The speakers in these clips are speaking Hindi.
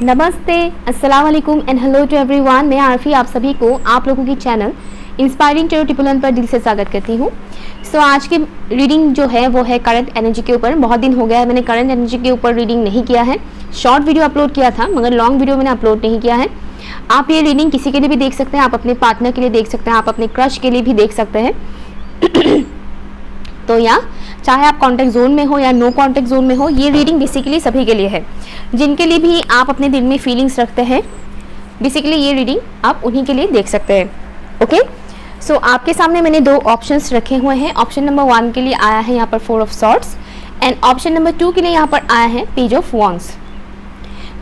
नमस्ते, अस्सलाम वालेकुम एंड हेलो टू एवरीवन। मैं आरफी आप सभी को आप लोगों की channel inspiring tarot triple one पर दिल से स्वागत करती हूँ। आज की रीडिंग जो है वो है करंट एनर्जी के ऊपर। बहुत दिन हो गया है मैंने करंट एनर्जी के ऊपर रीडिंग नहीं किया है। शॉर्ट वीडियो अपलोड किया था मगर लॉन्ग वीडियो मैंने अपलोड नहीं किया है। आप ये रीडिंग किसी के लिए भी देख सकते हैं, आप अपने पार्टनर के लिए देख सकते हैं, आप अपने क्रश के लिए भी देख सकते हैं। तो या चाहे आप कांटेक्ट जोन में हो या नो कांटेक्ट जोन में हो, ये रीडिंग बेसिकली सभी के लिए है। जिनके लिए भी आप अपने दिल में फीलिंग्स रखते हैं, बेसिकली ये रीडिंग आप उन्हीं के लिए देख सकते हैं। ओके, सो आपके सामने मैंने दो ऑप्शंस रखे हुए हैं। ऑप्शन नंबर 1 के लिए आया है यहाँ पर 4 of swords and option number 2 के लिए यहाँ पर आया है पेज ऑफ वॉन्ड्स।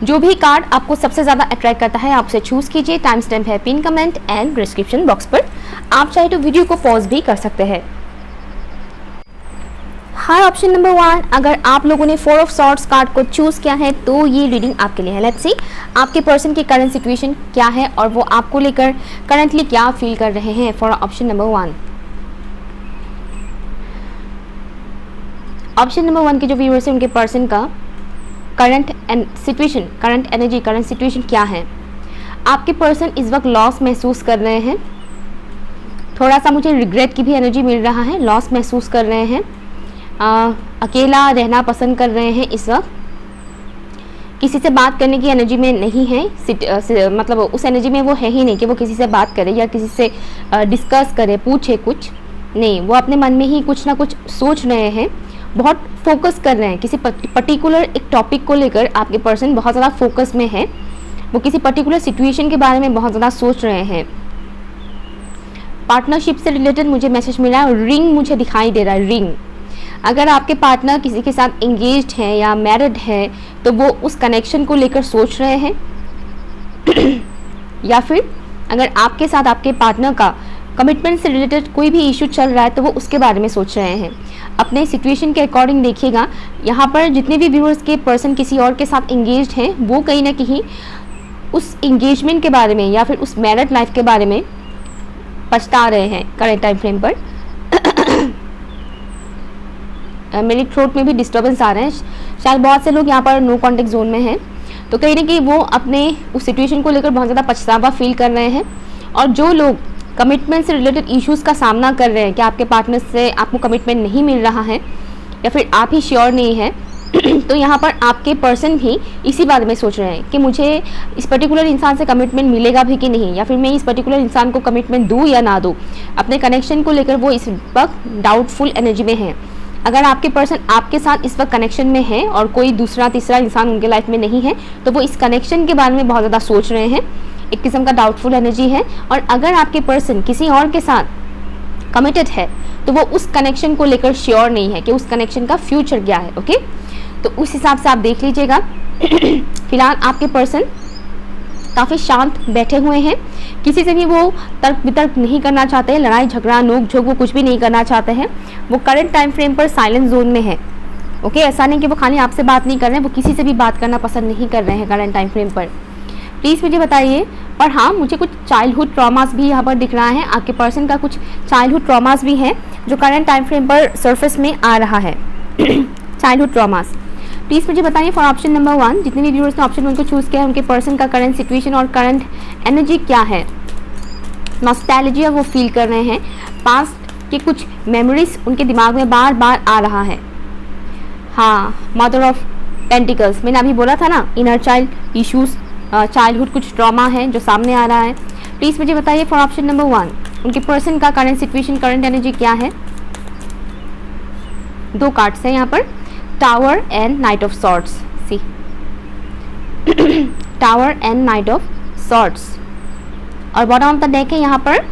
जो भी कार्ड आपको सबसे ज़्यादा अट्रैक्ट करता है आप उसे चूज़ कीजिए। टाइम स्टैम्प है pin comment and description box पर। आप चाहे तो वीडियो को पॉज भी कर सकते हैं। हर ऑप्शन नंबर 1, अगर आप लोगों ने 4 ऑफ सॉर्ड्स कार्ड को चूज़ किया है तो ये रीडिंग आपके लिए है। लेट्स सी आपके पर्सन की करंट सिचुएशन क्या है और वो आपको लेकर करंटली क्या फील कर रहे हैं for option number 1। Option number 1 के जो व्यूअर्स हैं उनके पर्सन का current situation, current energy, current situation क्या है। आपके पर्सन इस वक्त लॉस महसूस कर रहे हैं। थोड़ा सा मुझे रिग्रेट की भी एनर्जी मिल रहा है। लॉस महसूस कर रहे हैं, अकेला रहना पसंद कर रहे हैं इस वक्त। किसी से बात करने की एनर्जी में नहीं है, मतलब उस एनर्जी में वो है ही नहीं कि वो किसी से बात करे या किसी से डिस्कस करे, पूछे कुछ नहीं। वो अपने मन में ही कुछ ना कुछ सोच रहे हैं, बहुत फोकस कर रहे हैं किसी पर्टिकुलर एक टॉपिक को लेकर। आपके पर्सन बहुत ज़्यादा फोकस में है, वो किसी पर्टिकुलर सिचुएशन के बारे में बहुत ज़्यादा सोच रहे हैं। पार्टनरशिप से रिलेटेड मुझे मैसेज मिला है और रिंग मुझे दिखाई दे रहा है, रिंग। अगर आपके पार्टनर किसी के साथ एंगेज्ड है या मैरिड है तो वो उस कनेक्शन को लेकर सोच रहे हैं या फिर अगर आपके साथ आपके पार्टनर का कमिटमेंट से रिलेटेड कोई भी इशू चल रहा है तो वो उसके बारे में सोच रहे हैं। अपने सिचुएशन के अकॉर्डिंग देखिएगा। यहाँ पर जितने भी व्यूअर्स के पर्सन किसी और के साथ एंगेज्ड हैं वो कहीं ना कहीं उस एंगेजमेंट के बारे में या फिर उस मैरिड लाइफ के बारे में पछता रहे हैं करेंट टाइम फ्रेम पर। मेरी थ्रोट में भी डिस्टर्बेंस आ रहे हैं। शायद बहुत से लोग यहाँ पर नो कांटेक्ट जोन में हैं, तो कहीं ना कहीं वो अपने उस सिचुएशन को लेकर बहुत ज़्यादा पछतावा फील कर रहे हैं। और जो लोग कमिटमेंट से रिलेटेड इश्यूज़ का सामना कर रहे हैं कि आपके पार्टनर से आपको कमिटमेंट नहीं मिल रहा है या फिर आप ही श्योर नहीं है तो यहाँ पर आपके पर्सन भी इसी बारे में सोच रहे हैं कि मुझे इस पर्टिकुलर इंसान से कमिटमेंट मिलेगा भी कि नहीं, या फिर मैं इस पर्टिकुलर इंसान को कमिटमेंट दूँ या ना दूँ। अपने कनेक्शन को लेकर वो इस वक्त डाउटफुल एनर्जी में हैं। अगर आपके पर्सन आपके साथ इस वक्त कनेक्शन में है और कोई दूसरा तीसरा इंसान उनके लाइफ में नहीं है तो वो इस कनेक्शन के बारे में बहुत ज़्यादा सोच रहे हैं। एक किस्म का डाउटफुल एनर्जी है। और अगर आपके पर्सन किसी और के साथ कमिटेड है तो वो उस कनेक्शन को लेकर श्योर नहीं है कि उस कनेक्शन का फ्यूचर क्या है। ओके, तो उस हिसाब से आप देख लीजिएगा। फिलहाल आपके पर्सन काफ़ी शांत बैठे हुए हैं। किसी से भी वो तर्क वितर्क नहीं करना चाहते हैं, लड़ाई झगड़ा नोक झोंक वो कुछ भी नहीं करना चाहते हैं। वो करंट टाइम फ्रेम पर साइलेंट जोन में है। ओके, ऐसा नहीं कि वो खाली आपसे बात नहीं कर रहे हैं, वो किसी से भी बात करना पसंद नहीं कर रहे हैं करंट टाइम फ्रेम पर। प्लीज़ मुझे बताइए। और हाँ, मुझे कुछ चाइल्डहुड ट्रॉमास भी यहाँ पर दिख रहा है। आपके पर्सन का कुछ चाइल्डहुड ट्रॉमास भी है जो करंट टाइम फ्रेम पर सरफेस में आ रहा है। Childhood traumas. प्लीज़ मुझे बताइए फॉर ऑप्शन नंबर 1, जितने भी व्यूअर्स ने ऑप्शन 1 को चूज़ किया है उनके पर्सन का करंट सिचुएशन और करंट एनर्जी क्या है। नॉस्टैल्जिया वो फील कर रहे हैं, पास्ट के कुछ मेमोरीज उनके दिमाग में बार बार आ रहा है। हाँ, मदर ऑफ पेंटिकल्स, मैंने अभी बोला था ना, इनर चाइल्ड इश्यूज, चाइल्डहुड कुछ ट्रॉमा है जो सामने आ रहा है। प्लीज़ मुझे बताइए फॉर ऑप्शन नंबर 1 उनके पर्सन का करंट सिचुएशन, करंट एनर्जी क्या है। 2 कार्ड्स हैं यहाँ पर, tower and knight of swords. See tower and knight of swords. और बॉटम ऑफ द डेक है यहाँ पर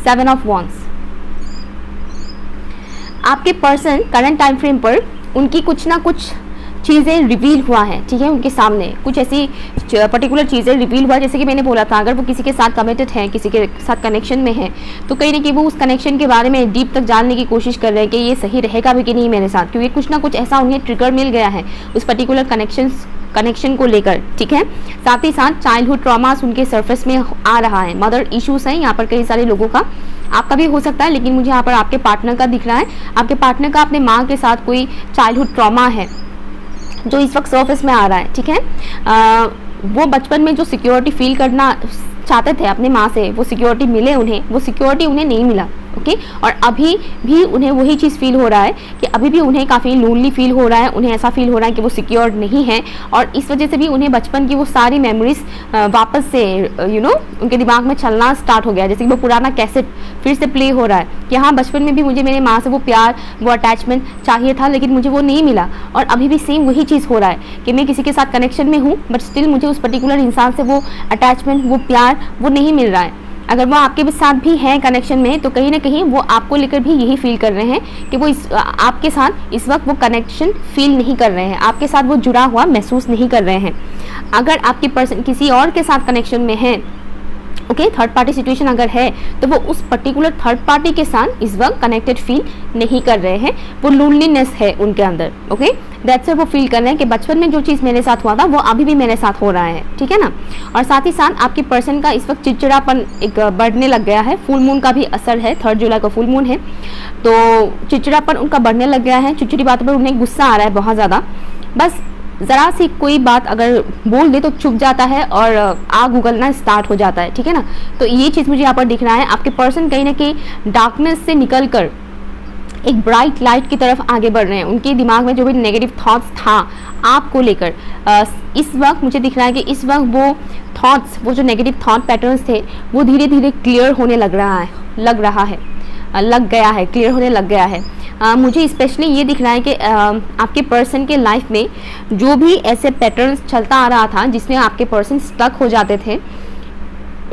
7 ऑफ वॉन्ड्स। आपके पर्सन करंट टाइम फ्रेम पर उनकी कुछ ना कुछ चीज़ें रिवील हुआ है, ठीक है। उनके सामने कुछ ऐसी पर्टिकुलर चीज़ें रिवील हुआ, जैसे कि मैंने बोला था, अगर वो किसी के साथ कमिटेड है, किसी के साथ कनेक्शन में है तो कहीं ना कहीं वो उस कनेक्शन के बारे में डीप तक जानने की कोशिश कर रहे हैं कि ये सही रहेगा भी कि नहीं मेरे साथ, क्योंकि कुछ ना कुछ ऐसा उन्हें ट्रिगर मिल गया है उस पर्टिकुलर कनेक्शन को लेकर, ठीक है। साथ ही साथ चाइल्डहुड ट्रॉमास उनके सरफेस में आ रहा है। मदर इश्यूज हैं यहाँ पर कई सारे लोगों का, आपका भी हो सकता है, लेकिन मुझे यहाँ पर आपके पार्टनर का दिख रहा है। आपके पार्टनर का अपने माँ के साथ कोई चाइल्डहुड ट्रॉमा है, जो इस वक्त सरफेस में आ रहा है, ठीक है। वो बचपन में जो सिक्योरिटी फील करना चाहते थे अपने माँ से, वो सिक्योरिटी मिले उन्हें, वो सिक्योरिटी उन्हें नहीं मिला, ओके। और अभी भी उन्हें वही चीज़ फील हो रहा है कि अभी भी उन्हें काफ़ी लोनली फील हो रहा है, उन्हें ऐसा फील हो रहा है कि वो सिक्योर्ड नहीं है, और इस वजह से भी उन्हें बचपन की वो सारी मेमोरीज वापस से उनके दिमाग में चलना स्टार्ट हो गया, जैसे कि वो पुराना कैसेट फिर से प्ले हो रहा है कि हाँ, बचपन में भी मुझे मेरे माँ से वो प्यार, वो अटैचमेंट चाहिए था, लेकिन मुझे वो नहीं मिला, और अभी भी सेम वही चीज़ हो रहा है कि मैं किसी के साथ कनेक्शन में हूँ बट स्टिल मुझे उस पर्टिकुलर इंसान से वो अटैचमेंट, वो प्यार वो नहीं मिल रहा है। अगर वो आपके साथ भी हैं कनेक्शन में, तो कहीं ना कहीं वो आपको लेकर भी यही फील कर रहे हैं कि वो आपके साथ इस वक्त वो कनेक्शन फील नहीं कर रहे हैं, आपके साथ वो जुड़ा हुआ महसूस नहीं कर रहे हैं। अगर आपकी पर्सन किसी और के साथ कनेक्शन में है, ओके, थर्ड पार्टी सिचुएशन अगर है, तो वो उस पर्टिकुलर थर्ड पार्टी के साथ इस वक्त कनेक्टेड फील नहीं कर रहे हैं, वो लोनलीनेस है उनके अंदर, ओके। दैट्स वो फील कर रहे हैं कि बचपन में जो चीज़ मेरे साथ हुआ था वो अभी भी मेरे साथ हो रहा है, ठीक है ना। और साथ ही साथ आपकी पर्सन का इस वक्त चिड़चिड़ापन एक बढ़ने लग गया है, फुल मून का भी असर है, 3 जुलाई को फुल मून है, तो चिड़चिड़ापन उनका बढ़ने लग गया है, चिड़चिड़ी बातों पर उन्हें गुस्सा आ रहा है बहुत ज़्यादा, बस ज़रा सी कोई बात अगर बोल दे तो चुप जाता है और आग उगलना स्टार्ट हो जाता है, ठीक है ना। तो ये चीज़ मुझे यहाँ पर दिख रहा है, आपके पर्सन कहीं ना कहीं डार्कनेस से निकल कर एक ब्राइट लाइट की तरफ आगे बढ़ रहे हैं। उनके दिमाग में जो भी नेगेटिव थॉट्स था आपको लेकर, इस वक्त मुझे दिख रहा है कि इस वक्त वो थॉट्स, वो जो नेगेटिव थॉट पैटर्न्स थे वो धीरे धीरे क्लियर होने लग गया है, क्लियर होने लग गया है। मुझे स्पेशली ये दिख रहा है कि आपके पर्सन के लाइफ में जो भी ऐसे पैटर्न्स चलता आ रहा था जिसमें आपके पर्सन स्टक हो जाते थे,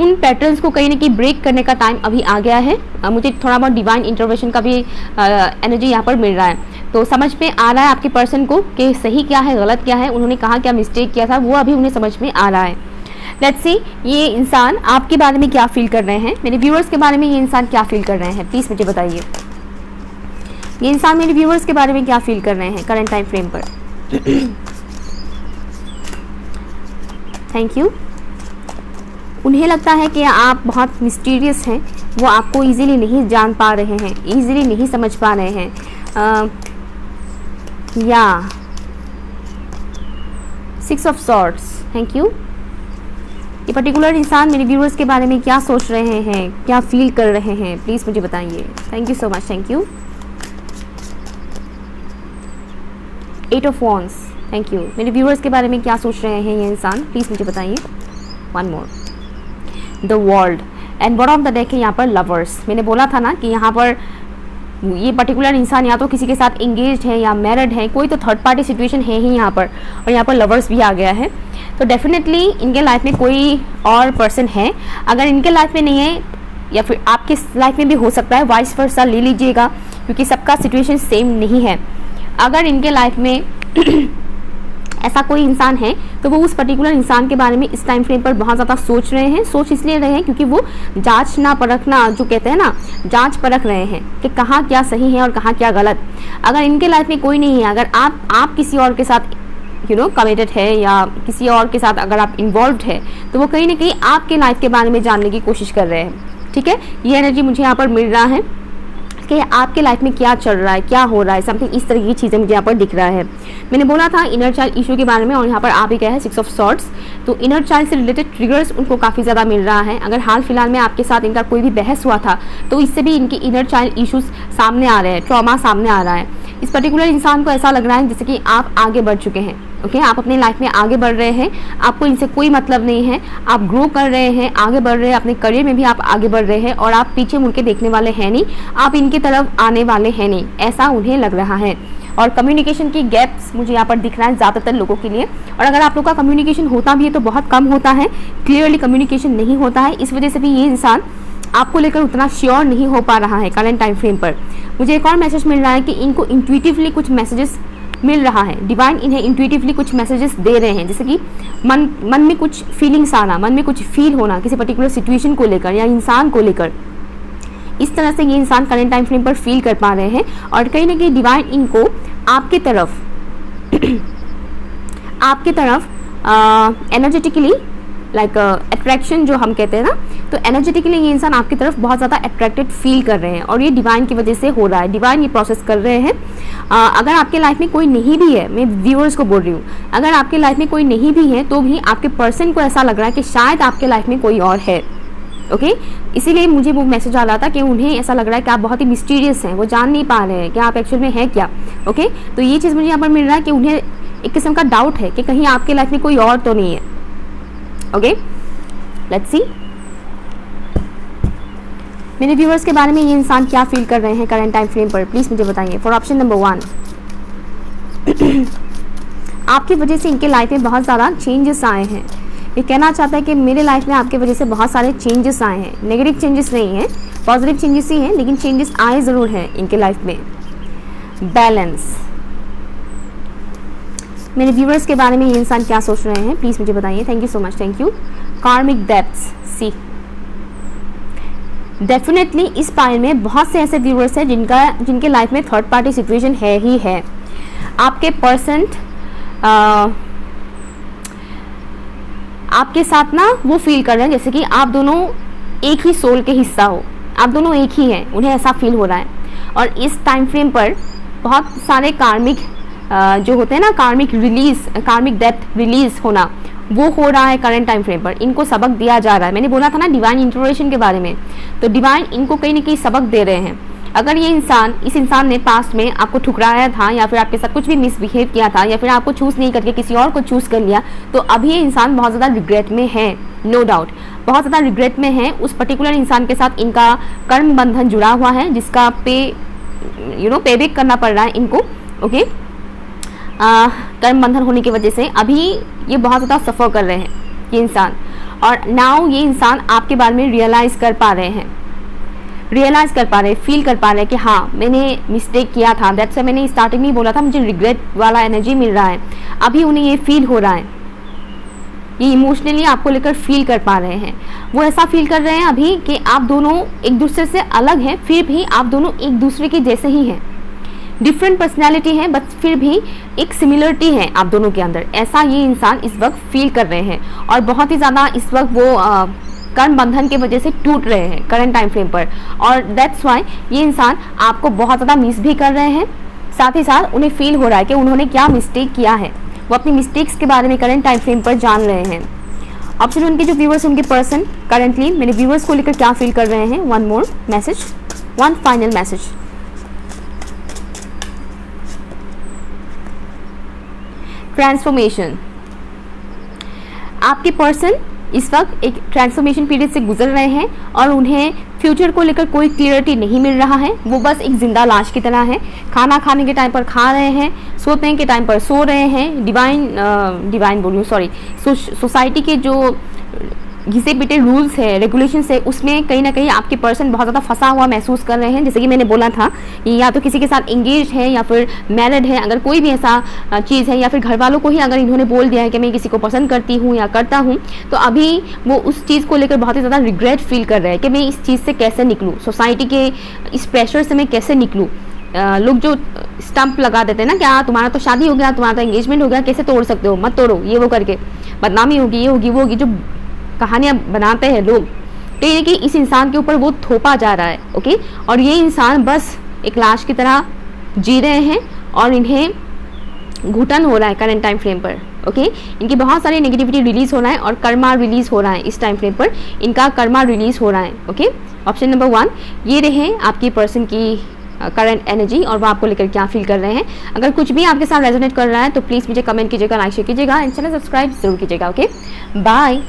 उन पैटर्न्स को कहीं ना कहीं ब्रेक करने का टाइम अभी आ गया है। मुझे थोड़ा बहुत डिवाइन इंटरवेंशन का भी एनर्जी यहाँ पर मिल रहा है, तो समझ में आ रहा है आपके पर्सन को कि सही क्या है, गलत क्या है, उन्होंने कहा क्या मिस्टेक किया था, वो अभी उन्हें समझ में आ रहा है। लेट्स सी ये इंसान आपके बारे में क्या फील कर रहे हैं, मेरे व्यूअर्स के बारे में ये इंसान क्या फील कर रहे हैं, प्लीज़ मुझे बताइए। ये इंसान मेरे व्यूअर्स के बारे में क्या फील कर रहे हैं करंट टाइम फ्रेम पर। Thank you. उन्हें लगता है कि आप बहुत मिस्टीरियस हैं, वो आपको इजीली नहीं जान पा रहे हैं, इजीली नहीं समझ पा रहे हैं, या 6 ऑफ सॉर्ड्स। Thank you. ये पर्टिकुलर इंसान मेरे व्यूअर्स के बारे में क्या सोच रहे हैं, क्या फील कर रहे हैं, प्लीज़ मुझे बताइए। Thank you so much, thank you. 8 of wands. Thank you. मेरे व्यूअर्स के बारे में क्या सोच रहे हैं ये इंसान, प्लीज़ मुझे बताइए। One more, the world and bottom of the deck है यहाँ पर लवर्स। मैंने बोला था ना कि यहाँ पर ये पर्टिकुलर इंसान या तो किसी के साथ एंगेज्ड है या मैरिड है, कोई तो थर्ड पार्टी सिचुएशन है ही यहाँ पर, और यहाँ पर लवर्स भी आ गया है। तो डेफिनेटली इनके लाइफ में कोई और पर्सन है। अगर इनके लाइफ में नहीं है या फिर आपके लाइफ में भी हो सकता है, वाइस वर्सा ले लीजिएगा, क्योंकि सबका सिचुएशन सेम नहीं है। अगर इनके लाइफ में ऐसा कोई इंसान है तो वो उस पर्टिकुलर इंसान के बारे में इस टाइम फ्रेम पर बहुत ज़्यादा सोच रहे हैं। सोच इसलिए रहे हैं क्योंकि वो जांचना परखना, जो कहते हैं ना, जांच परख रहे हैं कि कहाँ क्या सही है और कहाँ क्या गलत। अगर इनके लाइफ में कोई नहीं है, अगर आप किसी और के साथ कमिटेड है या किसी और के साथ अगर आप इन्वॉल्व है, तो वो कहीं ना कहीं आपके लाइफ के बारे में जानने की कोशिश कर रहे हैं, ठीक है। ये एनर्जी मुझे यहाँ पर मिल रहा है कि आपके लाइफ में क्या चल रहा है, क्या हो रहा है, समथिंग इस तरह की चीज़ें मुझे यहाँ पर दिख रहा है। मैंने बोला था इनर चाइल्ड इशू के बारे में, और यहाँ पर आ भी गया है 6 ऑफ सॉर्ड्स। तो इनर चाइल्ड से रिलेटेड ट्रिगर्स उनको काफ़ी ज़्यादा मिल रहा है। अगर हाल फिलहाल में आपके साथ इनका कोई भी बहस हुआ था तो इससे भी इनकी इनर चाइल्ड इशूज़ सामने आ रहे हैं, ट्रॉमा सामने आ रहा है। इस पर्टिकुलर इंसान को ऐसा लग रहा है जैसे कि आप आगे बढ़ चुके हैं, ओके। आप अपने लाइफ में आगे बढ़ रहे हैं, आपको इनसे कोई मतलब नहीं है, आप ग्रो कर रहे हैं, आगे बढ़ रहे हैं, अपने करियर में भी आप आगे बढ़ रहे हैं, और आप पीछे मुड़ के देखने वाले हैं नहीं, आप इनकी तरफ आने वाले हैं नहीं, ऐसा उन्हें लग रहा है। और कम्युनिकेशन की गैप्स मुझे यहाँ पर दिख रहा है ज़्यादातर लोगों के लिए, और अगर आप लोग का कम्युनिकेशन होता भी है तो बहुत कम होता है, क्लियरली कम्युनिकेशन नहीं होता है। इस वजह से भी ये इंसान आपको लेकर उतना श्योर नहीं हो पा रहा है करंट टाइम फ्रेम पर। मुझे एक और मैसेज मिल रहा है कि इनको इंट्यूटिवली कुछ मैसेजेस मिल रहा है, डिवाइन इन्हें इंट्यूटिवली कुछ मैसेजेस दे रहे हैं, जैसे कि मन में कुछ फीलिंग्स आना, मन में कुछ फील होना किसी पर्टिकुलर सिचुएशन को लेकर या इंसान को लेकर। इस तरह से ये इंसान करंट टाइम फ्रेम पर फील कर पा रहे हैं, और कहीं ना कहीं डिवाइन इनको आपके तरफ एनर्जेटिकली लाइक अट्रैक्शन जो हम कहते हैं ना, तो तो एनर्जेटिकली ये इंसान आपकी तरफ बहुत ज़्यादा अट्रैक्टेड फील कर रहे हैं और ये डिवाइन की वजह से हो रहा है, डिवाइन ये प्रोसेस कर रहे हैं। अगर आपके लाइफ में कोई नहीं भी है, मैं व्यूअर्स को बोल रही हूँ, अगर आपके लाइफ में कोई नहीं भी है तो भी आपके पर्सन को ऐसा लग रहा है कि शायद आपके लाइफ में कोई और है। ओके, इसीलिए मुझे वो मैसेज आ रहा था कि उन्हें ऐसा लग रहा है कि आप बहुत ही मिस्टीरियस हैं, वो जान नहीं पा रहे हैं कि आप एक्चुअल में हैं क्या। ओके, तो ये चीज़ मुझे यहाँ पर मिल रहा है कि उन्हें एक किस्म का डाउट है कि कहीं आपके लाइफ में कोई और तो नहीं है। ओके, लेट्स सी मेरे व्यूअर्स के बारे में ये इंसान क्या फील कर रहे हैं करंट टाइम फ्रेम पर, प्लीज़ मुझे बताइए। फॉर ऑप्शन नंबर 1, आपकी वजह से इनके लाइफ में बहुत ज़्यादा चेंजेस आए हैं। ये कहना चाहता है कि मेरे लाइफ में आपकी वजह से बहुत सारे चेंजेस आए हैं। नेगेटिव चेंजेस नहीं हैं, पॉजिटिव चेंजेस ही हैं, लेकिन चेंजेस आए ज़रूर हैं इनके लाइफ में। बैलेंस, मेरे व्यूअर्स के बारे में ये इंसान क्या सोच रहे हैं, प्लीज़ मुझे बताइए। Thank you so much, thank you. कार्मिक डेप्थ्स, सी डेफिनेटली इस पाइल में बहुत से ऐसे व्यूअर्स हैं जिनके लाइफ में थर्ड पार्टी सिचुएशन है ही है। आपके पर्सन आपके साथ ना वो फील कर रहे हैं जैसे कि आप दोनों एक ही सोल के हिस्सा हो, आप दोनों एक ही हैं, उन्हें ऐसा फील हो रहा है। और इस टाइम फ्रेम पर बहुत सारे कार्मिक जो होते हैं ना, कार्मिक डेप्थ रिलीज होना, वो हो रहा है करंट टाइम फ्रेम पर। इनको सबक दिया जा रहा है। मैंने बोला था ना डिवाइन इंटरवेंशन के बारे में, तो डिवाइन इनको कहीं ना कहीं सबक दे रहे हैं। अगर ये इस इंसान ने पास्ट में आपको ठुकराया था या फिर आपके साथ कुछ भी मिसबिहेव किया था या फिर आपको चूज़ नहीं करके किसी और को चूज़ कर लिया, तो अभी ये इंसान बहुत ज़्यादा रिग्रेट में है, नो डाउट बहुत ज़्यादा रिग्रेट में है। उस पर्टिकुलर इंसान के साथ इनका कर्म बंधन जुड़ा हुआ है जिसका पे बैक करना पड़ रहा है इनको। ओके, कर्म बंधन होने की वजह से अभी ये बहुत ज़्यादा सफ़र कर रहे हैं ये इंसान। और नाउ ये इंसान आपके बारे में रियलाइज़ कर पा रहे हैं, फील कर पा रहे हैं कि हाँ मैंने मिस्टेक किया था। दैट्स व्हाई मैंने स्टार्टिंग में ही बोला था मुझे रिग्रेट वाला एनर्जी मिल रहा है। अभी उन्हें ये फील हो रहा है, ये इमोशनली आपको लेकर फील कर पा रहे हैं। वो ऐसा फील कर रहे हैं अभी कि आप दोनों एक दूसरे से अलग हैं, फिर भी आप दोनों एक दूसरे के जैसे ही हैं। डिफरेंट पर्सनैलिटी है बट फिर भी एक सिमिलरिटी है आप दोनों के अंदर, ऐसा ये इंसान इस वक्त फील कर रहे हैं। और बहुत ही ज़्यादा इस वक्त वो कर्म बंधन की वजह से टूट रहे हैं करंट टाइम फ्रेम पर। और दैट्स वाई ये इंसान आपको बहुत ज़्यादा मिस भी कर रहे हैं। साथ ही साथ उन्हें फील हो रहा है कि उन्होंने क्या मिस्टेक किया है, वो अपनी मिस्टेक्स के बारे में करंट टाइम फ्रेम पर जान रहे हैं। ऑप्शन उनके जो व्यूअर्स, उनके पर्सन करंटली मेरे व्यूअर्स को लेकर क्या फील कर रहे हैं। One more message, one final message. Transformation, आपके पर्सन इस वक्त एक ट्रांसफॉर्मेशन पीरियड से गुजर रहे हैं और उन्हें फ्यूचर को लेकर कोई क्लियरिटी नहीं मिल रहा है। वो बस एक जिंदा लाश की तरह है, खाना खाने के टाइम पर खा रहे हैं, सोने के टाइम पर सो रहे हैं। डिवाइन बोलूँ सॉरी, सोसाइटी के जो घिसे पिटे रूल्स है, रेगुलेशंस है, उसमें कहीं ना कहीं आपके पर्सन बहुत ज़्यादा फंसा हुआ महसूस कर रहे हैं। जैसे कि मैंने बोला था, या तो किसी के साथ एंगेज है या फिर मैरिड है। अगर कोई भी ऐसा चीज़ है या फिर घर वालों को ही अगर इन्होंने बोल दिया है कि मैं किसी को पसंद करती हूँ या करता हूँ, तो अभी वो उस चीज़ को लेकर बहुत ही ज़्यादा रिग्रेट फील कर रहे हैं कि मैं इस चीज़ से कैसे निकलूँ, सोसाइटी के इस प्रेशर से मैं कैसे निकलूँ। लोग जो स्टंप लगा देते हैं ना, क्या तुम्हारा तो शादी हो गया, तुम्हारा तो एंगेजमेंट हो गया, कैसे तोड़ सकते हो, मत तोड़ो, ये वो करके बदनामी होगी, ये होगी, वो होगी, जो कहानियाँ बनाते हैं लोग। तो ये कि इस इंसान के ऊपर वो थोपा जा रहा है। ओके, और ये इंसान बस एक लाश की तरह जी रहे हैं और इन्हें घुटन हो रहा है करंट टाइम फ्रेम पर। ओके, इनकी बहुत सारी नेगेटिविटी रिलीज हो रहा है और कर्मा रिलीज हो रहा है। इस टाइम फ्रेम पर इनका कर्मा रिलीज हो रहा है। ओके, ऑप्शन नंबर 1 ये रहे आपकी पर्सन की करंट एनर्जी और वो आपको लेकर क्या फील कर रहे हैं। अगर कुछ भी आपके साथ रेजोनेट कर रहा है तो प्लीज़ मुझे कमेंट कीजिएगा, लाइक शेयर कीजिएगा एंड चैनल सब्सक्राइब जरूर कीजिएगा। Okay, bye.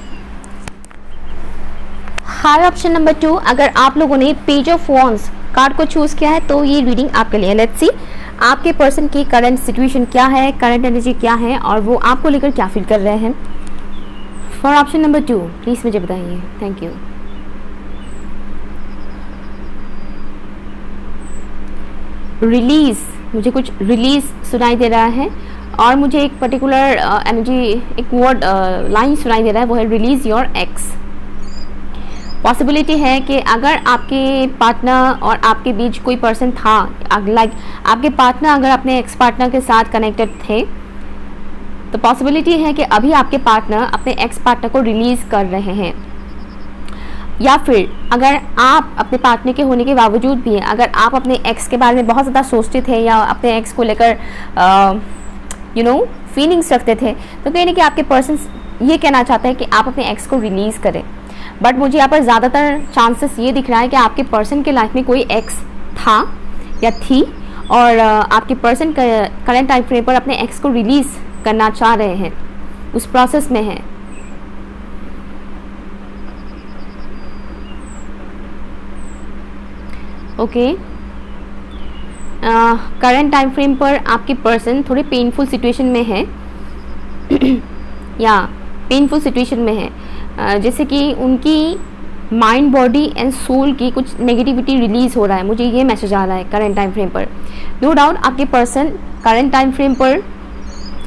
Hi, option number 2, अगर आप लोगों ने पेज ऑफ वॉन्ड्स कार्ड को चूज़ किया है तो ये रीडिंग आपके लिए। लेट्स सी आपके पर्सन की करंट सिचुएशन क्या है, करंट एनर्जी क्या है और वो आपको लेकर क्या फील कर रहे हैं। फॉर ऑप्शन नंबर 2 प्लीज़ मुझे बताइए। Thank you. रिलीज़, मुझे कुछ रिलीज़ सुनाई दे रहा है और मुझे एक पर्टिकुलर एनर्जी, एक वर्ड लाइन सुनाई दे रहा है, वो है रिलीज़ योर एक्स। पॉसिबिलिटी है कि अगर आपके पार्टनर और आपके बीच कोई पर्सन था, लाइक आपके पार्टनर अगर अपने एक्स पार्टनर के साथ कनेक्टेड थे, तो पॉसिबिलिटी है कि अभी आपके पार्टनर अपने एक्स पार्टनर को रिलीज़ कर रहे हैं। या फिर अगर आप अपने पार्टनर के होने के बावजूद भी अगर आप अपने एक्स के बारे में बहुत ज़्यादा सोचते थे या अपने एक्स को लेकर फीलिंग्स रखते थे, तो कहीं ना कहीं आपके पर्सन ये कहना चाहते हैं कि आप अपने एक्स को रिलीज़ करें। बट मुझे यहाँ पर ज़्यादातर चांसेस ये दिख रहा है कि आपके पर्सन के लाइफ में कोई एक्स था या थी और आपके पर्सन करंट टाइम फ्रेम पर अपने एक्स को रिलीज़ करना चाह रहे हैं, उस प्रोसेस में है। ओके, करंट टाइम फ्रेम पर आपके पर्सन थोड़े पेनफुल सिचुएशन में है या पेनफुल सिचुएशन में है, जैसे कि उनकी माइंड, बॉडी एंड सोल की कुछ नेगेटिविटी रिलीज़ हो रहा है। मुझे ये मैसेज आ रहा है करंट टाइम फ्रेम पर। नो डाउट आपके पर्सन करंट टाइम फ्रेम पर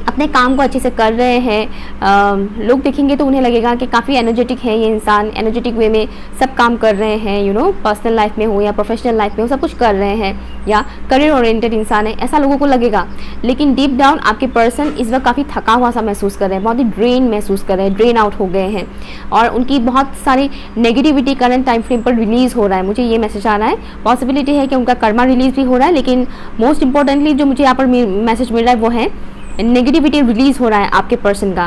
अपने काम को अच्छे से कर रहे हैं। लोग देखेंगे तो उन्हें लगेगा कि काफ़ी एनर्जेटिक है ये इंसान, एनर्जेटिक वे में सब काम कर रहे हैं, पर्सनल लाइफ में हो या प्रोफेशनल लाइफ में हो, सब कुछ कर रहे हैं, या करियर ओरिएंटेड इंसान है, ऐसा लोगों को लगेगा। लेकिन डीप डाउन आपके पर्सन इस वक्त काफ़ी थका हुआ सा महसूस कर रहे हैं, बहुत ही ड्रेन महसूस कर रहे हैं, ड्रेन आउट हो गए हैं और उनकी बहुत सारी नेगेटिविटी करंट टाइम फ्रेम पर रिलीज़ हो रहा है। मुझे ये मैसेज आ रहा है, पॉसिबिलिटी है कि उनका कर्मा रिलीज भी हो रहा है, लेकिन मोस्ट इंपॉर्टेंटली जो मुझे यहाँ पर मैसेज मिल रहा है वो है नेगेटिविटी रिलीज हो रहा है आपके पर्सन का।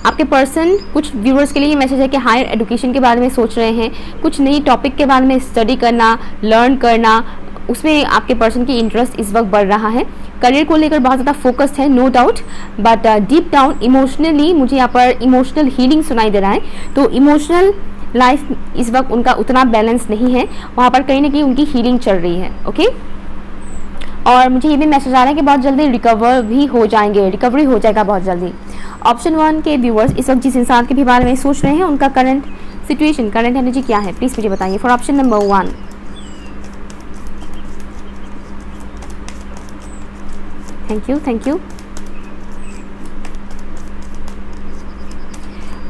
आपके पर्सन, कुछ व्यूअर्स के लिए ये मैसेज है कि हायर एजुकेशन के बारे में सोच रहे हैं, कुछ नई टॉपिक के बारे में स्टडी करना, लर्न करना, उसमें आपके पर्सन की इंटरेस्ट इस वक्त बढ़ रहा है। करियर को लेकर बहुत ज़्यादा फोकस्ड है, no doubt, but deep down emotionally मुझे यहाँ पर इमोशनल हीलिंग सुनाई दे रहा है। तो इमोशनल लाइफ इस वक्त उनका उतना बैलेंस नहीं है, वहाँ पर कहीं ना कहीं उनकी हीलिंग चल रही है। ओके, और मुझे ये भी मैसेज आ रहा है कि बहुत जल्दी रिकवर भी हो जाएंगे, रिकवरी हो जाएगा बहुत जल्दी। ऑप्शन 1 के व्यूअर्स इस वक्त जिस इंसान के भी बारे में सोच रहे हैं उनका करंट सिचुएशन, करंट एनर्जी क्या है, प्लीज़ मुझे बताइए for option number 1। Thank you.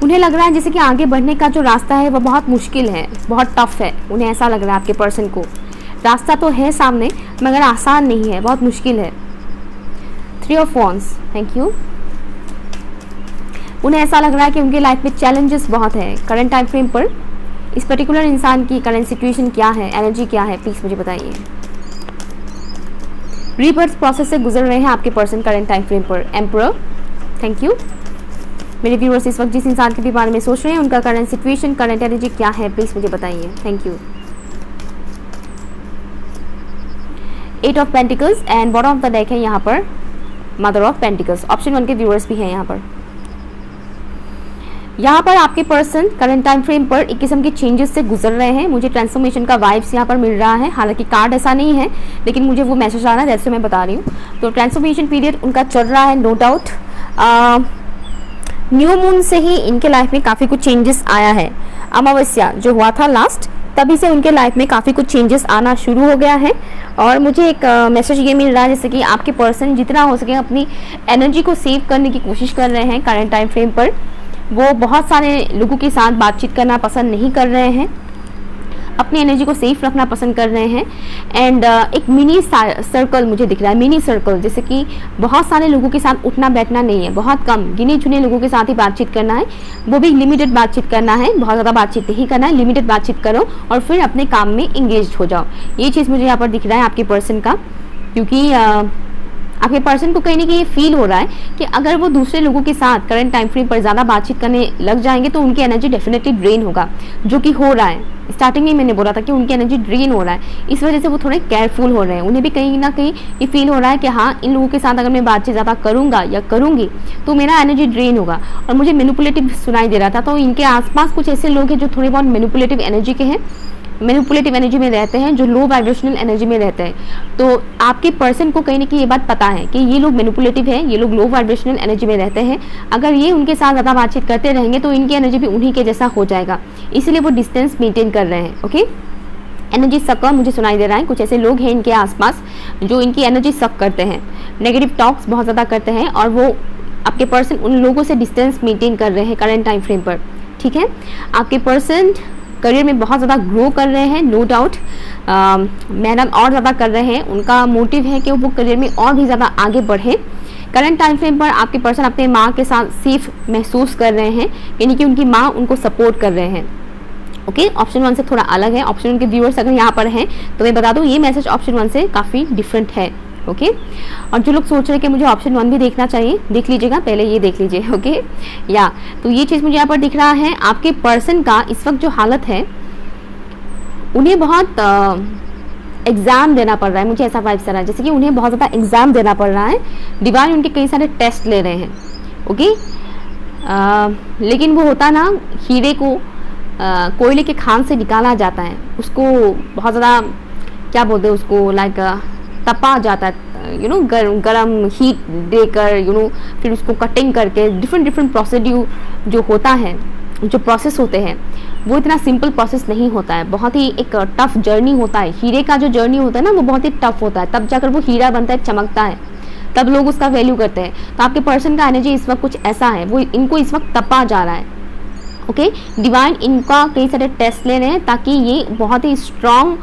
उन्हें लग रहा है जैसे कि आगे बढ़ने का जो रास्ता है वो बहुत मुश्किल है, बहुत टफ है, उन्हें ऐसा लग रहा है आपके पर्सन को। रास्ता तो है सामने मगर आसान नहीं है, बहुत मुश्किल है। 3 ऑफ वॉन्ड्स, थैंक यू। उन्हें ऐसा लग रहा है कि उनकी लाइफ में चैलेंजेस बहुत है करंट टाइम फ्रेम पर। इस पर्टिकुलर इंसान की करंट सिचुएशन क्या है, एनर्जी क्या है, प्लीज़ मुझे बताइए। रीबर्थ प्रोसेस से गुजर रहे हैं आपके पर्सन करंट टाइम फ्रेम पर। Emperor, thank you. मेरे व्यूअर्स इस वक्त जिस इंसान के भी बारे में सोच रहे हैं उनका करंट सिचुएशन, करंट एनर्जी क्या है, प्लीज़ मुझे बताइए। Thank you. 8 of pentacles and bottom of the deck है यहाँ पर मदर ऑफ पेंटिकल्स। ऑप्शन 1 के व्यूअर्स भी हैं यहाँ पर। यहाँ पर आपके पर्सन करंट टाइम फ्रेम पर एक किस्म के चेंजेस से गुजर रहे हैं। मुझे ट्रांसफॉर्मेशन का वाइब्स यहाँ पर मिल रहा है, हालांकि कार्ड ऐसा नहीं है लेकिन मुझे वो मैसेज आ रहा है, जैसे मैं बता रही हूँ। तो ट्रांसफॉर्मेशन पीरियड उनका चल रहा है, नो डाउट। न्यू मून से ही इनके लाइफ में काफ़ी कुछ चेंजेस आया है। अमावस्या जो हुआ था लास्ट, तभी से उनके लाइफ में काफ़ी कुछ चेंजेस आना शुरू हो गया है। और मुझे एक मैसेज ये मिल रहा है जैसे कि आपके पर्सन जितना हो सके अपनी एनर्जी को सेव करने की कोशिश कर रहे हैं करंट टाइम फ्रेम पर। वो बहुत सारे लोगों के साथ बातचीत करना पसंद नहीं कर रहे हैं, अपनी एनर्जी को सेफ रखना पसंद कर रहे हैं। एंड एक मिनी सर्कल मुझे दिख रहा है, मिनी सर्कल, जैसे कि बहुत सारे लोगों के साथ उठना बैठना नहीं है, बहुत कम गिने चुने लोगों के साथ ही बातचीत करना है, वो भी लिमिटेड बातचीत करना है, बहुत ज़्यादा बातचीत नहीं करना है, लिमिटेड बातचीत करो और फिर अपने काम में इंगेज हो जाओ। ये चीज़ मुझे यहाँ पर दिख रहा है आपके पर्सन का, क्योंकि आपके पर्सन को कहीं ना कहीं ये फील हो रहा है कि अगर वो दूसरे लोगों के साथ करंट टाइम फ्रेम पर ज़्यादा बातचीत करने लग जाएंगे तो उनकी एनर्जी डेफिनेटली ड्रेन होगा, जो कि हो रहा है। स्टार्टिंग में मैंने बोला था कि उनकी एनर्जी ड्रेन हो रहा है, इस वजह से वो थोड़े केयरफुल हो रहे हैं। उन्हें भी कहीं ना कहीं ये फील हो रहा है कि हाँ, इन लोगों के साथ अगर मैं बातचीत ज़्यादा करूँगा या करूँगी तो मेरा एनर्जी ड्रेन होगा। और मुझे मैनिपुलेटिव सुनाई दे रहा था, तो इनके आसपास कुछ ऐसे लोग हैं जो थोड़े बहुत मैनिपुलेटिव एनर्जी के हैं, मैनिपुलेटिव एनर्जी में रहते हैं, जो लो वाइब्रेशनल एनर्जी में रहते हैं। तो आपके पर्सन को कहीं ना कहीं ये बात पता है कि ये लोग मैनिपुलेटिव हैं, ये लोग लो वाइब्रेशनल एनर्जी में रहते हैं। अगर ये उनके साथ ज़्यादा बातचीत करते रहेंगे तो इनकी एनर्जी भी उन्हीं के जैसा हो जाएगा, इसलिए वो डिस्टेंस मेंटेन कर रहे हैं। ओके, एनर्जी सकर मुझे सुनाई दे रहा है, कुछ ऐसे लोग हैं इनके आसपास जो इनकी एनर्जी सक करते हैं, नेगेटिव टॉक्स बहुत ज़्यादा करते हैं, और वो आपके पर्सन उन लोगों से डिस्टेंस मेंटेन कर रहे हैं करंट टाइम फ्रेम पर। ठीक है, आपके पर्सन करियर में बहुत ज़्यादा ग्रो कर रहे हैं, नो डाउट, मेहनत और ज़्यादा कर रहे हैं। उनका मोटिव है कि वो करियर में और भी ज़्यादा आगे बढ़े। करंट टाइम फ्रेम पर आपके पर्सन अपने माँ के साथ सेफ महसूस कर रहे हैं, यानी कि उनकी माँ उनको सपोर्ट कर रहे हैं। ओके, ऑप्शन 1 से थोड़ा अलग है। ऑप्शन 1 के व्यूअर्स अगर यहाँ पर हैं तो मैं बता दूँ ये मैसेज ऑप्शन 1 से काफ़ी डिफरेंट है। ओके, और जो लोग सोच रहे हैं कि मुझे ऑप्शन 1 भी देखना चाहिए, देख लीजिएगा, पहले ये देख लीजिए। ओके, या तो ये चीज़ मुझे यहाँ पर दिख रहा है, आपके पर्सन का इस वक्त जो हालत है, उन्हें बहुत एग्ज़ाम देना पड़ रहा है, मुझे ऐसा वाइब्स आ रहा है जैसे कि उन्हें बहुत ज़्यादा एग्ज़ाम देना पड़ रहा है। डिवाइन उनके कई सारे टेस्ट ले रहे हैं। ओके, लेकिन वो होता ना, हीरे को कोयले के खान से निकाला जाता है, उसको बहुत ज़्यादा क्या बोलते हैं उसको, लाइक तपा जाता है, गरम हीट देकर, फिर उसको कटिंग करके डिफरेंट प्रोसीड्यूर जो होता है, जो प्रोसेस होते हैं, वो इतना सिंपल प्रोसेस नहीं होता है, बहुत ही एक टफ जर्नी होता है। हीरे का जो जर्नी होता है ना, वो बहुत ही टफ होता है, तब जाकर वो हीरा बनता है, चमकता है, तब लोग उसका वैल्यू करते हैं। तो आपके पर्सन का एनर्जी इस वक्त कुछ ऐसा है, वो इनको इस वक्त तपा जा रहा है। ओके, डिवाइन इनका कई सारे टेस्ट ले रहे हैं ताकि ये बहुत ही स्ट्रॉन्ग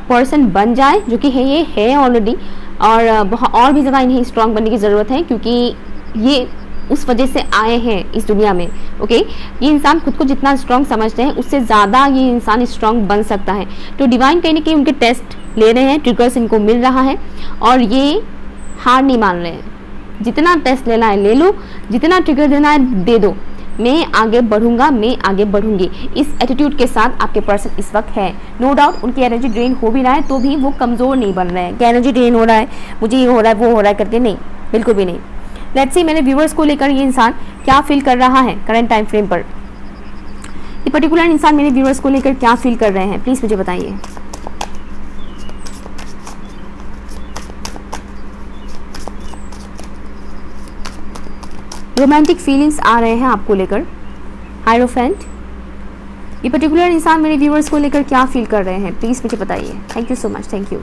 पर्सन बन जाए, जो कि ये है ऑलरेडी, और भी ज़्यादा इन्हें स्ट्रॉन्ग बनने की ज़रूरत है, क्योंकि ये उस वजह से आए हैं इस दुनिया में। ओके, ये इंसान खुद को जितना स्ट्रॉन्ग समझते हैं उससे ज़्यादा ये इंसान स्ट्रॉन्ग बन सकता है। तो डिवाइन कहीं ना कहीं उनके टेस्ट ले रहे हैं, ट्रिगर्स इनको मिल रहा है, और ये हार नहीं मान रहे हैं। जितना टेस्ट लेना है ले लो, जितना ट्रिगर देना है दे दो, मैं आगे बढ़ूंगा, मैं आगे बढ़ूंगी, इस एटीट्यूड के साथ आपके पर्सन इस वक्त है। नो डाउट उनकी एनर्जी ड्रेन हो भी रहा है तो भी वो कमज़ोर नहीं बन रहे हैं कि एनर्जी ड्रेन हो रहा है, मुझे ये हो रहा है, वो हो रहा है करके, नहीं, बिल्कुल भी नहीं। लेट्स सी मेरे व्यूअर्स को लेकर ये इंसान क्या फील कर रहा है करंट टाइम फ्रेम पर। ये पर्टिकुलर इंसान मेरे व्यूअर्स को लेकर क्या फील कर रहे हैं, प्लीज़ मुझे बताइए। रोमांटिक फीलिंग्स आ रहे हैं आपको लेकर, हायरोफेंट। ये पर्टिकुलर इंसान मेरे व्यूअर्स को लेकर क्या फील कर रहे हैं, प्लीज़ मुझे बताइए। Thank you so much, thank you.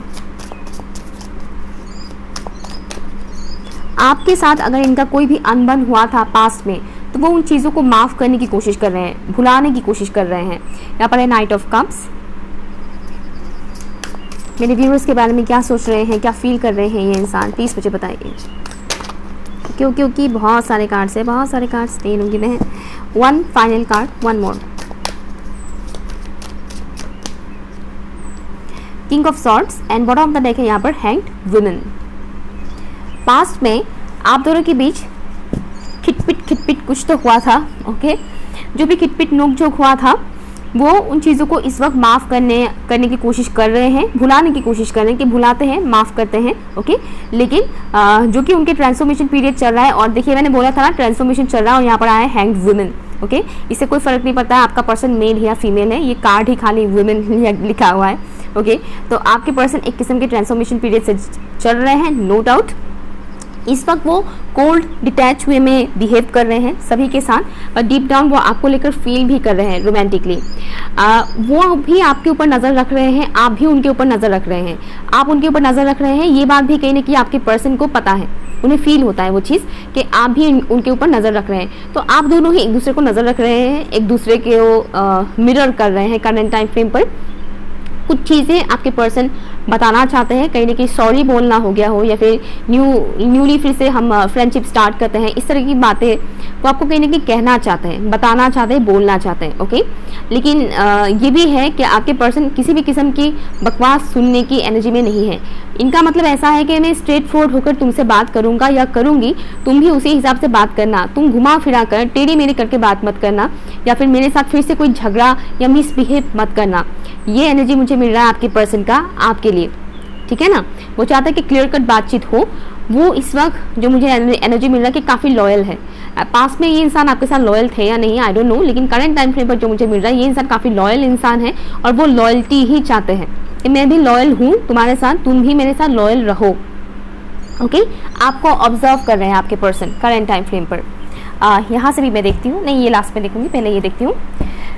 आपके साथ अगर इनका कोई भी अनबन हुआ था पास्ट में, तो वो उन चीज़ों को माफ़ करने की कोशिश कर रहे हैं, भुलाने की कोशिश कर रहे हैं। यहाँ पर है नाइट ऑफ कप्स। मेरे व्यूअर्स के बारे में क्या सोच रहे हैं, क्या फील कर रहे हैं ये इंसान, प्लीज़ मुझे बताइए। क्योंकि बहुत सारे कार्ड्स हैं, बहुत सारे कार्ड्स तीन गिने हैं। One final card, one more. King of swords and bottom of the deck है यहाँ पर हैंग्ड वुमेन। पास्ट में आप दोनों के बीच खिटपिट कुछ तो हुआ था। ओके, जो भी खिटपिट नोक-झोंक हुआ था, वो उन चीज़ों को इस वक्त माफ़ करने की कोशिश कर रहे हैं, भुलाने की कोशिश कर रहे हैं, कि भुलाते हैं, माफ़ करते हैं। ओके, लेकिन जो कि उनके ट्रांसफॉर्मेशन पीरियड चल रहा है, और देखिए मैंने बोला था ना ट्रांसफॉर्मेशन चल रहा है, और यहाँ पर आया है हैंग्ड वुमेन। ओके, इससे कोई फ़र्क नहीं पड़ता है आपका पर्सन मेल है या फीमेल है, ये कार्ड ही खाली वुमेन लिखा हुआ है। ओके, तो आपके पर्सन एक किस्म के ट्रांसफॉर्मेशन पीरियड से चल रहे हैं, नो डाउट। इस वक्त वो कोल्ड डिटैच हुए में बिहेव कर रहे हैं सभी के साथ, और डीप डाउन वो आपको लेकर फील भी कर रहे हैं रोमांटिकली। वो भी आपके ऊपर नज़र रख रहे हैं, आप भी उनके ऊपर नज़र रख रहे हैं, आप उनके ऊपर नज़र रख रहे हैं। ये बात भी कहीं ना कहीं आपके पर्सन को पता है, उन्हें फील होता है वो चीज़ कि आप भी उनके ऊपर नज़र रख रहे हैं। तो आप दोनों ही एक दूसरे को नज़र रख रहे हैं, एक दूसरे को मिरर कर रहे हैं करंट टाइम फ्रेम पर। कुछ चीज़ें आपके पर्सन बताना चाहते हैं, कहीं ना कहीं सॉरी बोलना हो गया हो, या फिर न्यूली फिर से हम फ्रेंडशिप स्टार्ट करते हैं, इस तरह की बातें वो आपको कहीं ना कहीं कहना चाहते हैं, बताना चाहते हैं, बोलना चाहते हैं। ओके, लेकिन ये भी है कि आपके पर्सन किसी भी किस्म की बकवास सुनने की एनर्जी में नहीं है। इनका मतलब ऐसा है कि मैं स्ट्रेट फॉरवर्ड होकर तुमसे बात करूंगा या करूंगी, तुम भी उसी हिसाब से बात करना, तुम घुमा फिरा कर टेढ़ी मेढ़ी करके बात मत करना, या फिर मेरे साथ फिर से कोई झगड़ा या मिसबिहेव मत करना। ये एनर्जी मुझे मिल रहा है आपके पर्सन का आपके लिए, ठीक है ना। वो चाहता है कि क्लियर कट बातचीत हो। वो इस वक्त जो मुझे एनर्जी मिल रहा है कि काफ़ी लॉयल है। पास में ये इंसान आपके साथ लॉयल थे या नहीं आई डोंट नो, लेकिन करंट टाइम फ्रेम पर जो मुझे मिल रहा है ये इंसान काफ़ी लॉयल इंसान है, और वो लॉयल्टी ही चाहते हैं कि मैं भी लॉयल हूँ तुम्हारे साथ, तुम भी मेरे साथ लॉयल रहो। ओके, आपको ऑब्जर्व कर रहे हैं आपके पर्सन करंट टाइम फ्रेम पर। यहाँ से भी मैं देखती हूँ, नहीं ये लास्ट में देखूंगी, पहले ये देखती हूँ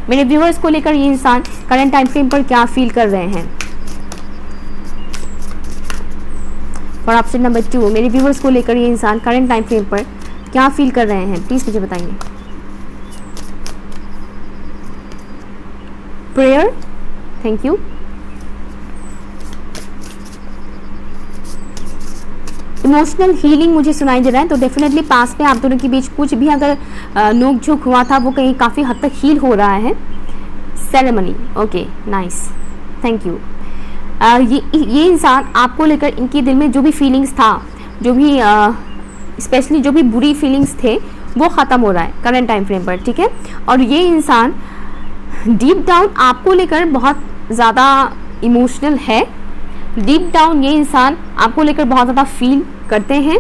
मेरे व्यूअर्स को लेकर ये इंसान करंट टाइम फ्रेम पर क्या फील कर रहे हैं। और ऑप्शन नंबर 2, मेरे व्यूअर्स को लेकर ये इंसान करंट टाइम फ्रेम पर क्या फील कर रहे हैं, प्लीज़ मुझे बताइए। Prayer, thank you. Emotional healing मुझे सुनाई दे रहा है, तो डेफिनेटली पास में आप दोनों के बीच कुछ भी अगर नोक झोंक हुआ था वो कहीं काफ़ी हद तक हील हो रहा है। Ceremony, okay nice, thank you. ये इंसान आपको लेकर, इनके दिल में जो भी फीलिंग्स था, जो भी स्पेशली जो भी बुरी फीलिंग्स थे, वो ख़त्म हो रहा है करंट टाइम फ्रेम पर, ठीक है। और ये इंसान डीप डाउन आपको लेकर बहुत ज़्यादा इमोशनल है। डीप डाउन ये इंसान आपको लेकर बहुत ज़्यादा फील करते हैं।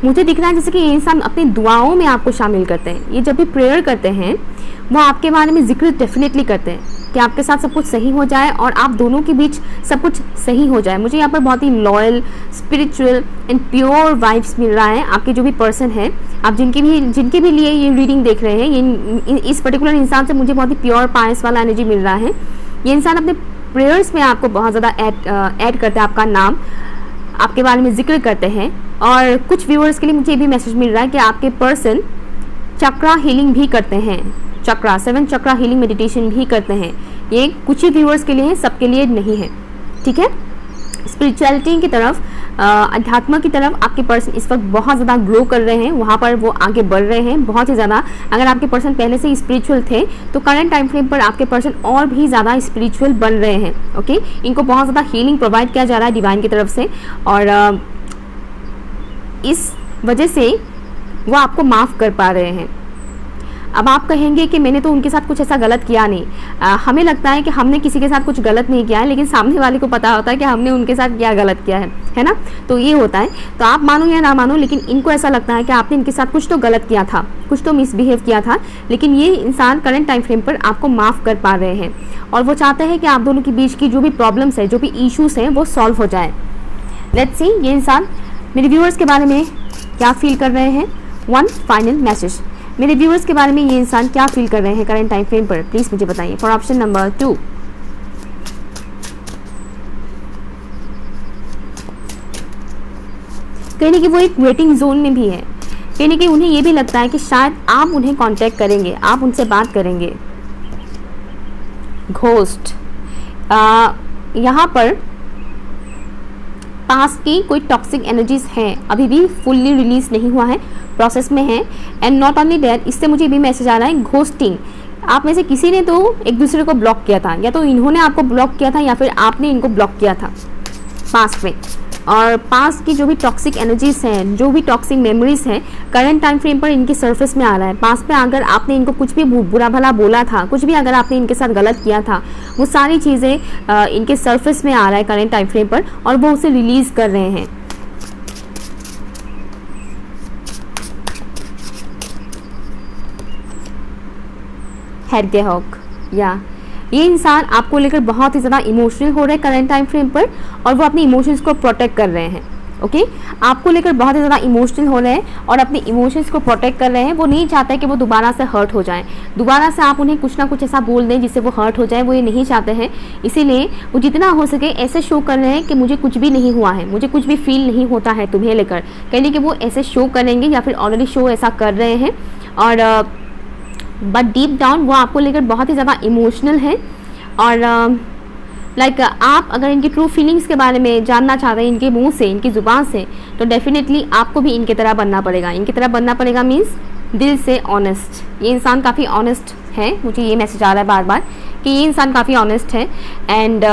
मुझे दिख रहा है जैसे कि ये इंसान अपनी दुआओं में आपको शामिल करते हैं। ये जब भी प्रेयर करते हैं वो आपके बारे में जिक्र डेफिनेटली करते हैं कि आपके साथ सब कुछ सही हो जाए और आप दोनों के बीच सब कुछ सही हो जाए। मुझे यहाँ पर बहुत ही loyal, spiritual and pure vibes मिल रहा है। आपके जो भी पर्सन है, आप जिनके भी लिए ये रीडिंग देख रहे हैं, ये इस पर्टिकुलर इंसान से मुझे बहुत ही प्योर पायस वाला एनर्जी मिल रहा है। ये इंसान अपने प्रेयर्स में आपको बहुत ज़्यादा ऐड करते हैं, आपका नाम, आपके बारे में जिक्र करते हैं। और कुछ व्यूअर्स के लिए मुझे ये भी मैसेज मिल रहा है कि आपके पर्सन चक्रा हीलिंग भी करते हैं, चक्रा 7 चक्रा हीलिंग मेडिटेशन भी करते हैं। ये कुछ ही व्यूअर्स के लिए है, सबके लिए नहीं है, ठीक है। स्पिरिचुअलिटी की तरफ, अध्यात्म की तरफ आपके पर्सन इस वक्त बहुत ज़्यादा ग्रो कर रहे हैं, वहाँ पर वो आगे बढ़ रहे हैं बहुत ही ज़्यादा। अगर आपके पर्सन पहले से स्पिरिचुअल थे तो करंट टाइम फ्रेम पर आपके पर्सन और भी ज़्यादा स्पिरिचुअल बन रहे हैं, ओके। इनको बहुत ज़्यादा हीलिंग प्रोवाइड किया जा रहा है डिवाइन की तरफ से, और इस वजह से वो आपको माफ़ कर पा रहे हैं। अब आप कहेंगे कि मैंने तो उनके साथ कुछ ऐसा गलत किया नहीं। हमें लगता है कि हमने किसी के साथ कुछ गलत नहीं किया है, लेकिन सामने वाले को पता होता है कि हमने उनके साथ क्या गलत किया है ना। तो ये होता है। तो आप मानो या ना मानो, लेकिन इनको ऐसा लगता है कि आपने इनके साथ कुछ तो गलत किया था, कुछ तो मिसबिहेव किया था, लेकिन ये इंसान करंट टाइम फ्रेम पर आपको माफ़ कर पा रहे हैं और वो चाहते हैं कि आप दोनों के बीच की जो भी प्रॉब्लम्स है, जो भी इशूज़ हैं, वो सॉल्व हो जाए। लेट्स सी ये इंसान मेरे व्यूअर्स के बारे में क्या फील कर रहे हैं। वन फाइनल मैसेज, मेरे व्यूअर्स के बारे में ये इंसान क्या फील कर रहे हैं करंट टाइम फ्रेम पर, प्लीज़ मुझे बताइए। फॉर ऑप्शन नंबर 2, कहीं ना कहीं वो एक वेटिंग जोन में भी है। कहीं ना कहीं उन्हें ये भी लगता है कि शायद आप उन्हें कांटेक्ट करेंगे, आप उनसे बात करेंगे। घोस्ट, यहाँ पर पास्ट की कोई टॉक्सिक एनर्जीज हैं, अभी भी फुल्ली रिलीज नहीं हुआ है, प्रोसेस में है। एंड नॉट ओनली दैट, इससे मुझे भी मैसेज आ रहा है घोस्टिंग। आप में से किसी ने तो एक दूसरे को ब्लॉक किया था, या तो इन्होंने आपको ब्लॉक किया था या फिर आपने इनको ब्लॉक किया था पास्ट में। और पास्ट की जो भी टॉक्सिक एनर्जीज हैं, जो भी टॉक्सिक मेमोरीज हैं, करंट टाइम फ्रेम पर इनके सरफेस में आ रहा है। पास्ट में अगर आपने इनको कुछ भी बुरा भला बोला था, कुछ भी अगर आपने इनके साथ गलत किया था, वो सारी चीज़ें इनके सरफेस में आ रहा है करंट टाइम फ्रेम पर, और वो उसे रिलीज़ कर रहे हैं। हेडगेहॉग, या ये इंसान आपको लेकर बहुत ही ज़्यादा इमोशनल हो रहे हैं करंट टाइम फ्रेम पर, और वो अपने इमोशंस को प्रोटेक्ट कर रहे हैं, ओके। आपको लेकर बहुत ही ज़्यादा इमोशनल हो रहे हैं और अपने इमोशंस को प्रोटेक्ट कर रहे हैं। वो नहीं चाहते कि वो दोबारा से हर्ट हो जाएं, दोबारा से आप उन्हें कुछ ना कुछ ऐसा बोल दें जिससे वो हर्ट हो जाए, वो ये नहीं चाहते हैं। इसीलिए वो जितना हो सके ऐसे शो कर रहे हैं कि मुझे कुछ भी नहीं हुआ है, मुझे कुछ भी फील नहीं होता है तुम्हें लेकर, कहने कि वो ऐसे शो करेंगे या फिर ऑलरेडी शो ऐसा कर रहे हैं। और बट डीप डाउन वो आपको लेकर बहुत ही ज़्यादा इमोशनल है। और लाइक आप अगर इनकी ट्रू फीलिंग्स के बारे में जानना चाहते हैं इनके मुंह से, इनकी ज़ुबान से, तो डेफिनेटली आपको भी इनकी तरह बनना पड़ेगा। इनकी तरह बनना पड़ेगा मीन्स दिल से ऑनेस्ट। ये इंसान काफ़ी ऑनेस्ट है, मुझे ये मैसेज आ रहा है बार बार कि ये इंसान काफ़ी ऑनेस्ट है। एंड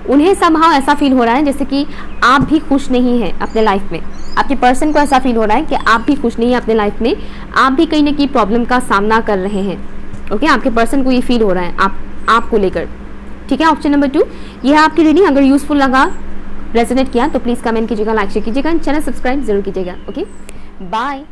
उन्हें समहाउ ऐसा फील हो रहा है जैसे कि आप भी खुश नहीं हैं अपने लाइफ में। आपके पर्सन को ऐसा फील हो रहा है कि आप भी खुश नहीं हैं अपने लाइफ में, आप भी कहीं ना कहीं प्रॉब्लम का सामना कर रहे हैं, ओके। आपके पर्सन को ये फील हो रहा है आपको लेकर, ठीक है। ऑप्शन नंबर 2, ये है आपकी रीडिंग। अगर यूजफुल लगा, रेजोनेट किया, तो प्लीज़ कमेंट कीजिएगा, लाइक शेयर कीजिएगा, चैनल सब्सक्राइब जरूर कीजिएगा, ओके। बाय।